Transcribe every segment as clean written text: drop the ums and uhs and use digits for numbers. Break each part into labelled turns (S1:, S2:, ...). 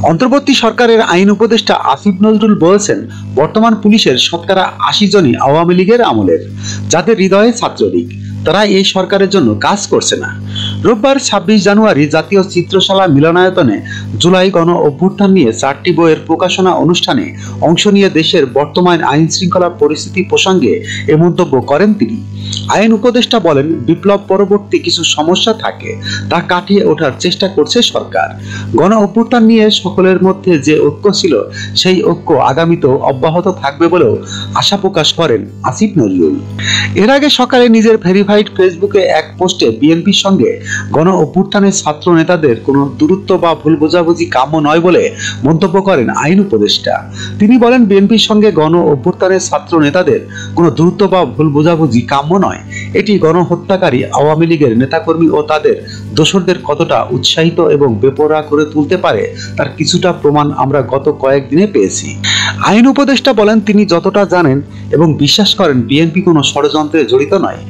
S1: অন্তর্বর্তী সরকারের আইন উপদেষ্টা আসিফ নজরুল বলেছেন, বর্তমান পুলিশের শতকরা ৮০ জনই আওয়ামী লীগের আমলের, যাদের হৃদয়ে ছাত্রলীগ। তারা এই সরকারের জন্য কাজ করছে না। রোববার ২৬ জানুয়ারি জাতীয় চিত্রশালা মিলনায়তনে জুলাই গণ অভ্যুত্থান নিয়ে ৪টি বইয়ের প্রকাশনা অনুষ্ঠানে অংশ নিয়ে দেশের বর্তমান আইন শৃঙ্খলা পরিস্থিতি প্রসঙ্গে এ মন্তব্য করেন তিনি। আইন উপদেষ্টা বলেন, বিপ্লব পরবর্তী কিছু সমস্যা থাকে, তা কাটিয়ে ওঠার চেষ্টা করছে সরকার। গণ অভ্যুত্থান নিয়ে সকলের মধ্যে যে ঐক্য ছিল, সেই ঐক্য আগামীতেও অব্যাহত থাকবে বলেও আশা প্রকাশ করেন আসিফ নজরুল। এর আগে সকালে নিজের ভেরিফাইড ফেসবুকে এক পোস্টে বিএনপির সঙ্গে গণ অভ্যুত্থানের ছাত্র নেতাদের কোনো দূরত্ব বা ভুল বোঝাবুঝি কাম্য নয় বলে মন্তব্য করেন আইন উপদেষ্টা। তিনি বলেন, বিএনপির সঙ্গে গণ অভ্যুত্থানের ছাত্র নেতাদের কোনো দূরত্ব বা ভুল বোঝাবুঝি কাম্য নয়। এটি গণহত্যাকারী আওয়ামী লীগের নেতাকর্মী ও তাদের দোসরদের কতটা উৎসাহিত এবং বেপরোয়া করে তুলতে পারে, তার কিছুটা প্রমাণ আমরা গত কয়েকদিনে পেয়েছি। আইন উপদেষ্টা বলেন, তিনি যতটা জানেন এবং বিশ্বাস করেন, বিএনপি কোনো ষড়যন্ত্রে জড়িত নয়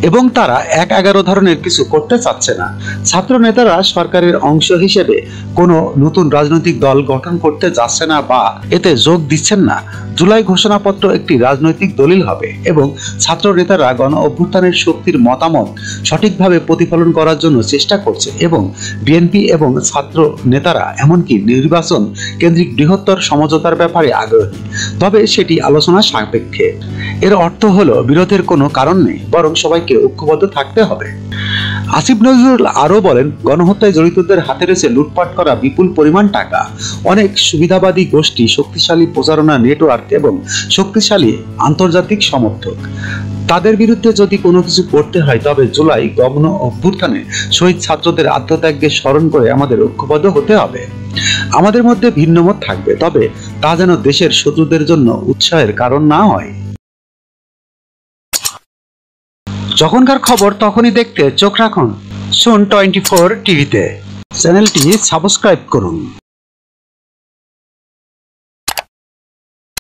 S1: এবং তারা ১/১১ ধরনের কিছু করতে চাচ্ছে না। ছাত্র নেতারা সরকারের অংশ হিসেবে কোনো নতুন রাজনৈতিক দল গঠন করতে যাচ্ছে না বা এতে যোগ দিচ্ছেন না। জুলাই ঘোষণাপত্র একটি রাজনৈতিক দলিল হবে এবং ছাত্র নেতারা গণ অভ্যুত্থানের শক্তির মতামত সঠিকভাবে প্রতিফলন করার জন্য চেষ্টা করছে এবং বিএনপি এবং ছাত্র নেতারা এমনকি নির্বাচন কেন্দ্রিক বৃহত্তর সমঝোতার ব্যাপারে আগ্রহী, তবে সেটি আলোচনা সাপেক্ষে। এর অর্থ হলো বিরোধের কোনো কারণ নেই, বরং সবাইকে ঐক্যবদ্ধ থাকতে হবে। আসিফ নজরুল আরও বলেন, গণহত্যায় জড়িতদের হাতে রয়েছে লুটপাট করা বিপুল পরিমাণ টাকা, অনেক সুবিধাবাদী গোষ্ঠী, শক্তিশালী প্রচারণা নেটওয়ার্ক এবং শক্তিশালী আন্তর্জাতিক সমর্থক। তাদের বিরুদ্ধে যদি কোনো কিছু করতে হয়, তবে জুলাই গণ অভ্যুত্থানে শহীদ ছাত্রদের আত্মত্যাগকে স্মরণ করে আমাদের ঐক্যবদ্ধ হতে হবে। আমাদের মধ্যে ভিন্নমত থাকবে, তবে তা যেন দেশের শত্রুদের জন্য উৎসাহের কারণ না হয়। যখনকার খবর তখনই দেখতে চোখ রাখুন সুন 24 টিভিতে। চ্যানেলটি সাবস্ক্রাইব করুন।